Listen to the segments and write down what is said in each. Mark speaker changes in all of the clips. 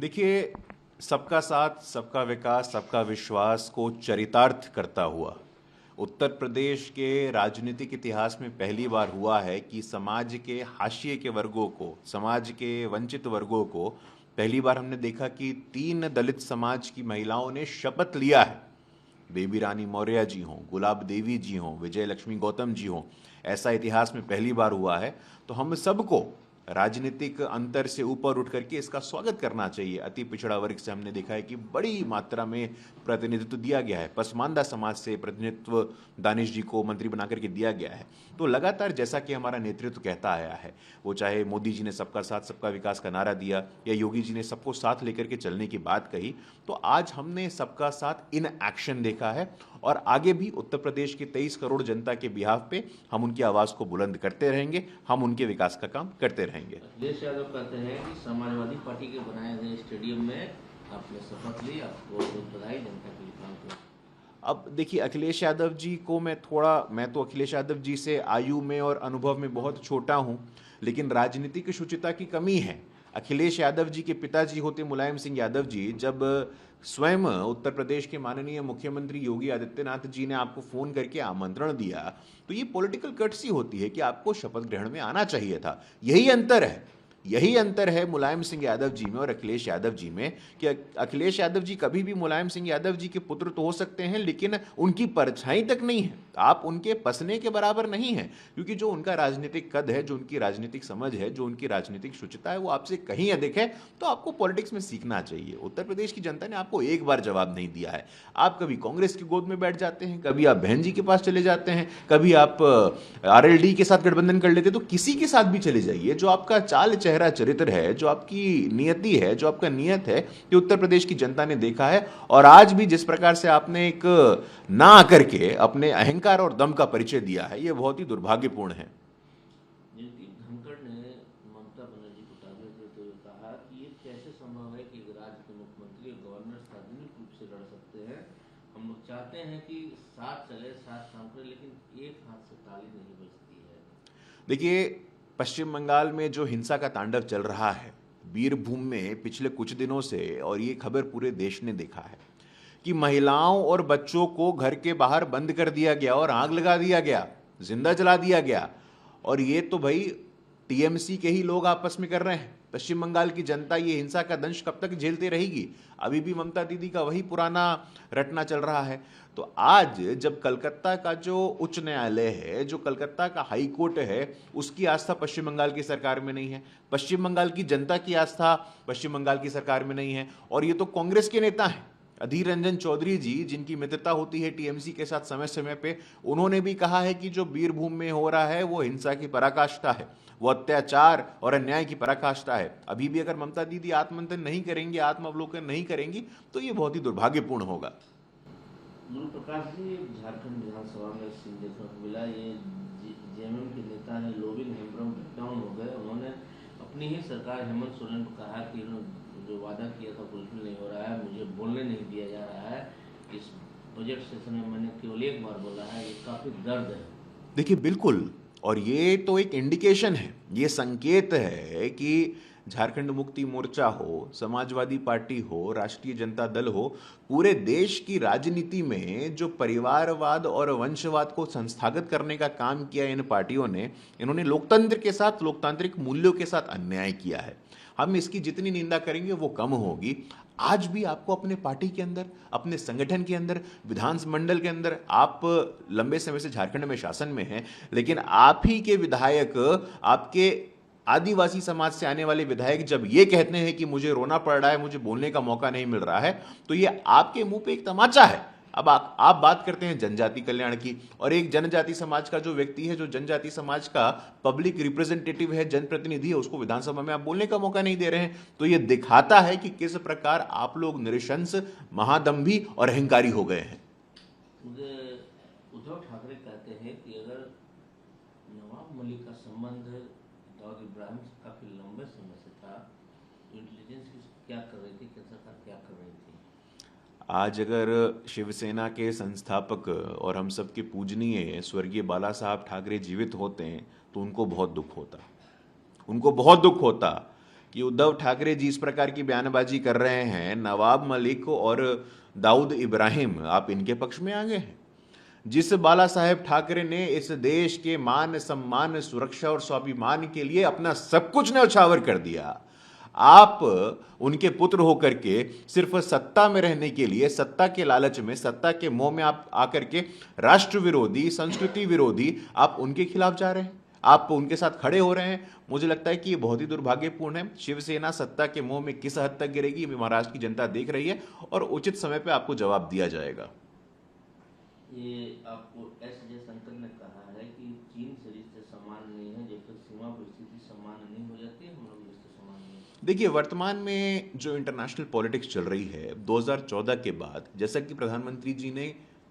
Speaker 1: देखिए, सबका साथ, सबका विकास, सबका विश्वास को चरितार्थ करता हुआ उत्तर प्रदेश के राजनीतिक इतिहास में पहली बार हुआ है कि समाज के हाशिए के वर्गों को, समाज के वंचित वर्गों को पहली बार हमने देखा कि 3 दलित समाज की महिलाओं ने शपथ लिया है। बेबी रानी मौर्य जी हों, गुलाब देवी जी हों, विजय लक्ष्मी गौतम जी हों, ऐसा इतिहास में पहली बार हुआ है। तो हम सबको राजनीतिक अंतर से ऊपर उठ करके इसका स्वागत करना चाहिए। अति पिछड़ा वर्ग से हमने देखा है कि बड़ी मात्रा में प्रतिनिधित्व दिया गया है, पसमानदा समाज से प्रतिनिधित्व दानिश जी को मंत्री बना करके दिया गया है। तो लगातार जैसा कि हमारा नेतृत्व कहता आया है, वो चाहे मोदी जी ने सबका साथ सबका विकास का नारा दिया या योगी जी ने सबको साथ लेकर के चलने की बात कही, तो आज हमने सबका साथ इन एक्शन देखा है और आगे भी उत्तर प्रदेश की 23 करोड़ जनता के बिहाफ पे हम उनकी आवाज को बुलंद करते रहेंगे, हम उनके विकास का काम करते रहेंगे।
Speaker 2: अखिलेश यादव कहते हैं कि समाजवादी पार्टी के बनाए गए स्टेडियम में आपने शपथ ली, आपको बहुत बधाई, जनता के लिए काम करें।
Speaker 1: अब देखिए, अखिलेश यादव जी को मैं तो अखिलेश यादव जी से आयु में और अनुभव में बहुत छोटा हूं, लेकिन राजनीतिक शुचिता की कमी है। अखिलेश यादव जी के पिताजी होते मुलायम सिंह यादव जी, जब स्वयं उत्तर प्रदेश के माननीय मुख्यमंत्री योगी आदित्यनाथ जी ने आपको फोन करके आमंत्रण दिया, तो ये पॉलिटिकल कर्टसी होती है कि आपको शपथ ग्रहण में आना चाहिए था। यही अंतर है मुलायम सिंह यादव जी में और अखिलेश यादव जी में, कि अखिलेश यादव जी कभी भी मुलायम सिंह यादव जी के पुत्र तो हो सकते हैं, लेकिन उनकी परछाई तक नहीं है। आप उनके पसने के बराबर नहीं है, क्योंकि जो उनका राजनीतिक कद है, जो उनकी राजनीतिक समझ है, जो उनकी राजनीतिक शुचिता है, वो आपसे कहीं अधिक है। तो आपको पॉलिटिक्स में सीखना चाहिए। उत्तर प्रदेश की जनता ने आपको एक बार जवाब नहीं दिया है। आप कभी कांग्रेस की गोद में बैठ जाते हैं, कभी आप बहन जी के पास चले जाते हैं, कभी आप आरएलडी के साथ गठबंधन कर लेते हैं। तो किसी के साथ भी चले जाइए, जो आपका चाल चेहरा चरित्र है, जो आपकी नियति है, जो आपका नियत है, ये उत्तर प्रदेश की जनता ने देखा है। और आज भी जिस प्रकार से आपने एक ना आकर के अपने अहंकार और दम का परिचय दिया है, ये बहुत ही दुर्भाग्यपूर्ण है।
Speaker 2: जगदीप धनखड़ ने ममता बनर्जी को टारगेट देते हुए कहा कि ये कैसे संभव है कि एक राज्य के मुख्यमंत्री और गवर्नर सार्वजनिक रूप से लड़ सकते हैं। हम लोग चाहते हैं कि साथ चले, साथ काम करें, लेकिन एक हाथ से ताली नहीं बजती है।
Speaker 1: देखिए, पश्चिम बंगाल में जो हिंसा का तांडव चल रहा है, बीरभूम में पिछले कुछ दिनों से, और ये खबर पूरे देश ने देखा है कि महिलाओं और बच्चों को घर के बाहर बंद कर दिया गया और आग लगा दिया गया, जिंदा जला दिया गया। और ये तो भाई टीएमसी के ही लोग आपस में कर रहे हैं। पश्चिम बंगाल की जनता ये हिंसा का दंश कब तक झेलती रहेगी? अभी भी ममता दीदी का वही पुराना रटना चल रहा है। तो आज जब कलकत्ता का जो उच्च न्यायालय है, जो कलकत्ता का हाई कोर्ट है, उसकी आस्था पश्चिम बंगाल की सरकार में नहीं है, पश्चिम बंगाल की जनता की आस्था पश्चिम बंगाल की सरकार में नहीं है, और ये तो कांग्रेस के नेता हैं, अधीर रंजन चौधरी जी, जिनकी मित्रता होती है टीएमसी के साथ समय समय पे, उन्होंने भी कहा है कि जो बीरभूम में हो रहा है वो हिंसा की पराकाष्ठा है, वो अत्याचार और अन्याय की पराकाष्ठा है। अभी भी अगर ममता दीदी आत्ममंथन नहीं करेंगी, आत्मावलोकन नहीं करेंगी, तो ये बहुत ही दुर्भाग्यपूर्ण होगा।
Speaker 2: गुरु प्रकाश जी, झारखंड विधानसभा में सीट देखने को मिला। ये जेएमएम के नेता है लोबिन हेम्ब्रम डाउन हो गए। उन्होंने अपनी ही सरकार हेमंत सोरेन को कहा कि जो वादा किया था फुलफिल नहीं हो रहा है, मुझे बोलने नहीं दिया जा रहा है। इस बजट सेशन में मैंने केवल एक बार बोला है, ये काफी दर्द है।
Speaker 1: देखिए, बिल्कुल, और ये तो एक इंडिकेशन है, ये संकेत है कि झारखंड मुक्ति मोर्चा हो, समाजवादी पार्टी हो, राष्ट्रीय जनता दल हो, पूरे देश की राजनीति में जो परिवारवाद और वंशवाद को संस्थागत करने का काम किया इन पार्टियों ने, इन्होंने लोकतंत्र के साथ, लोकतांत्रिक मूल्यों के साथ अन्याय किया है। हम इसकी जितनी निंदा करेंगे वो कम होगी। आज भी आपको अपने पार्टी के अंदर, अपने संगठन के अंदर, विधानमंडल के अंदर, आप लंबे समय से झारखंड में शासन में हैं, लेकिन आप ही के विधायक, आपके आदिवासी समाज से आने वाले विधायक जब ये कहते हैं कि मुझे रोना पड़ रहा है, मुझे बोलने का मौका नहीं मिल रहा है, तो ये आपके मुंह पे एक तमाचा है। अब आप बात करते हैं जनजाति कल्याण की, और एक जनजाति समाज का जो व्यक्ति है, जो जनजाति समाज का पब्लिक रिप्रेजेंटेटिव है, जनप्रतिनिधि है, उसको विधानसभा में आप बोलने का मौका नहीं दे रहे हैं। तो ये दिखाता है कि किस प्रकार आप लोग निरशंस, महादम्भी और अहंकारी हो गए हैं।
Speaker 2: उद्धव ठाकरे कहते हैं कि अगर नवाब मलिक का संबंध दाऊद इब्राहिम से काफी लंबे समय से था, तो इंटेलिजेंस क्या कर रही थी, केंद्र सरकार क्या कर रही थी?
Speaker 1: आज अगर शिवसेना के संस्थापक और हम सबके पूजनीय स्वर्गीय बाला साहब ठाकरे जीवित होते हैं, तो उनको बहुत दुख होता, कि उद्धव ठाकरे जी इस प्रकार की बयानबाजी कर रहे हैं, नवाब मलिक और दाऊद इब्राहिम आप इनके पक्ष में आ गए हैं। जिस बाला साहेब ठाकरे ने इस देश के मान सम्मान सुरक्षा और स्वाभिमान के लिए अपना सब कुछ न्यौछावर कर दिया, आप उनके पुत्र होकर के सिर्फ सत्ता में रहने के लिए, सत्ता के लालच में, सत्ता के मोह में आप आकर के राष्ट्र विरोधी, संस्कृति विरोधी आप उनके खिलाफ जा रहे हैं, आप उनके साथ खड़े हो रहे हैं। मुझे लगता है कि ये बहुत ही दुर्भाग्यपूर्ण है। शिवसेना सत्ता के मोह में किस हद तक गिरेगी, महाराष्ट्र की जनता देख रही है और उचित समय पर आपको जवाब दिया जाएगा।
Speaker 2: ये आपको एस जयशंकर ने कहा है कि चीन से रिश्ते समान नहीं है, जब तक सीमा पर स्थिति समान नहीं हो जाती हम लोग रिश्ते समान नहीं है।
Speaker 1: देखिए, वर्तमान में जो इंटरनेशनल पॉलिटिक्स चल रही है 2014 के बाद, जैसा कि प्रधानमंत्री जी ने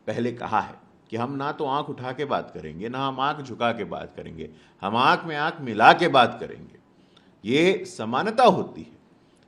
Speaker 1: पहले कहा है कि हम ना तो आंख उठा के बात करेंगे, ना हम आंख झुका के बात करेंगे, हम आंख में आंख मिला के बात करेंगे। ये समानता होती है,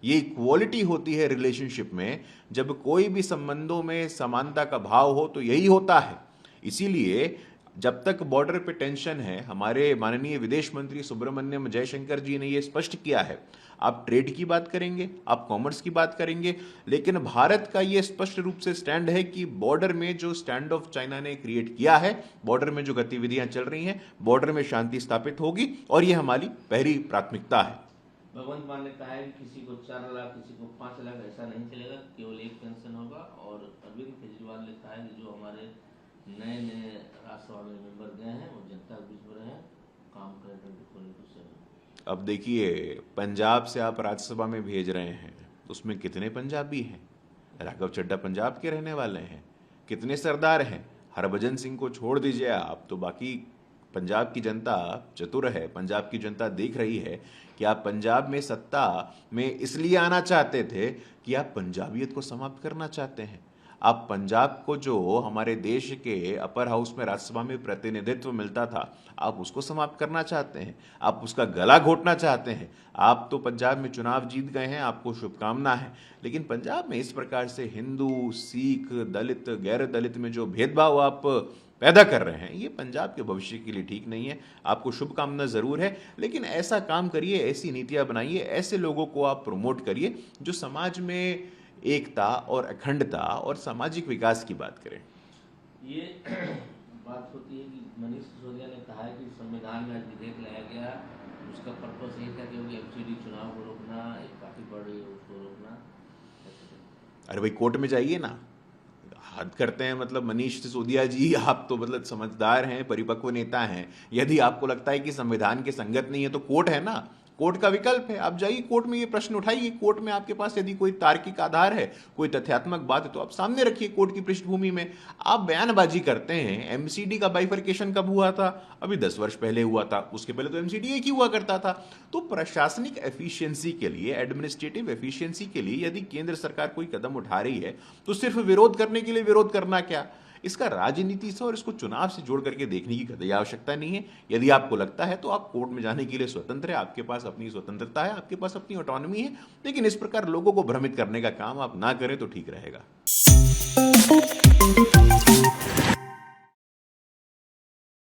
Speaker 1: ये इक्वालिटी होती है रिलेशनशिप में। जब कोई भी संबंधों में समानता का भाव हो तो यही होता है। इसीलिए जब तक बॉर्डर पे टेंशन है, हमारे माननीय विदेश मंत्री सुब्रमण्यम जयशंकर जी ने ये स्पष्ट किया है, आप ट्रेड की बात करेंगे, आप कॉमर्स की बात करेंगे, लेकिन भारत का ये स्पष्ट रूप से स्टैंड है कि बॉर्डर में जो स्टैंड ऑफ चाइना ने क्रिएट किया है, बॉर्डर में जो गतिविधियां चल रही हैं, बॉर्डर में शांति स्थापित होगी और ये हमारी पहली प्राथमिकता है।
Speaker 2: भगवंत मान ने कहा है कि किसी को 4 लाख, किसी को 5 लाख, ऐसा नहीं चलेगा, केवल एक पेंशन होगा। और अरविंद केजरीवाल ने कहा है कि जो हमारे नए राज्यसभा में मेंबर गए हैं वो जनता के बीच में रहे, काम करें 24/7।
Speaker 1: अब देखिए, पंजाब से आप राज्यसभा में भेज रहे हैं, उसमें कितने पंजाबी हैं? राघव चड्ढा पंजाब के रहने वाले हैं। कितने सरदार हैं? हरभजन सिंह को छोड़ दीजिए आप, तो बाकी पंजाब की जनता चतुर है। पंजाब की जनता देख रही है कि आप पंजाब में सत्ता में इसलिए आना चाहते थे कि आप पंजाबियत को समाप्त करना चाहते हैं। आप पंजाब को जो हमारे देश के अपर हाउस में राज्यसभा में प्रतिनिधित्व मिलता था, आप उसको समाप्त करना चाहते हैं, आप उसका गला घोटना चाहते हैं। आप तो पंजाब में चुनाव जीत गए हैं, आपको शुभकामना है, लेकिन पंजाब में इस प्रकार से हिंदू, सिख, दलित, गैर दलित में जो भेदभाव आप पैदा कर रहे हैं, ये पंजाब के भविष्य के लिए ठीक नहीं है। आपको शुभकामना जरूर है, लेकिन ऐसा काम करिए, ऐसी नीतियां बनाइए, ऐसे लोगों को आप प्रमोट करिए जो समाज में एकता और अखंडता और सामाजिक विकास की बात करें।
Speaker 2: ये बात होती है कि मनीष सिसोदिया ने कहा है कि संविधान में आज विधेयक लाया गया, उसका पर्पस यही था कि एमसीडी चुनाव को रोकना, एक पार्टी बढ़ रही है उसको रोकना।
Speaker 1: अरे भाई, कोर्ट में जाइए ना, हद करते हैं। मतलब मनीष सिसोदिया जी, आप तो मतलब समझदार हैं, परिपक्व नेता हैं। यदि आपको लगता है कि संविधान के संगत नहीं है तो कोर्ट है ना, कोर्ट का विकल्प है, आप जाइए कोर्ट में ये प्रश्न उठाइए। कोर्ट में आपके पास यदि कोई तार्किक आधार है, कोई तथ्यात्मक बात है, तो आप सामने रखिए कोर्ट की पृष्ठभूमि में। आप बयानबाजी करते हैं। एमसीडी का बाइफरकेशन कब हुआ था? अभी 10 वर्ष पहले हुआ था, उसके पहले तो एमसीडी एक ही हुआ करता था। तो प्रशासनिक एफिशिएंसी के लिए, एडमिनिस्ट्रेटिव एफिशिएंसी के लिए यदि केंद्र सरकार कोई कदम उठा रही है तो सिर्फ विरोध करने के लिए विरोध करना क्या? इसका राजनीति से और इसको चुनाव से जोड़ करके देखने की कतई आवश्यकता नहीं है। यदि आपको लगता है तो आप कोर्ट में जाने के लिए स्वतंत्र है, आपके पास अपनी स्वतंत्रता है, आपके पास अपनी ऑटोनॉमी है, लेकिन इस प्रकार लोगों को भ्रमित करने का काम आप ना करें तो ठीक रहेगा।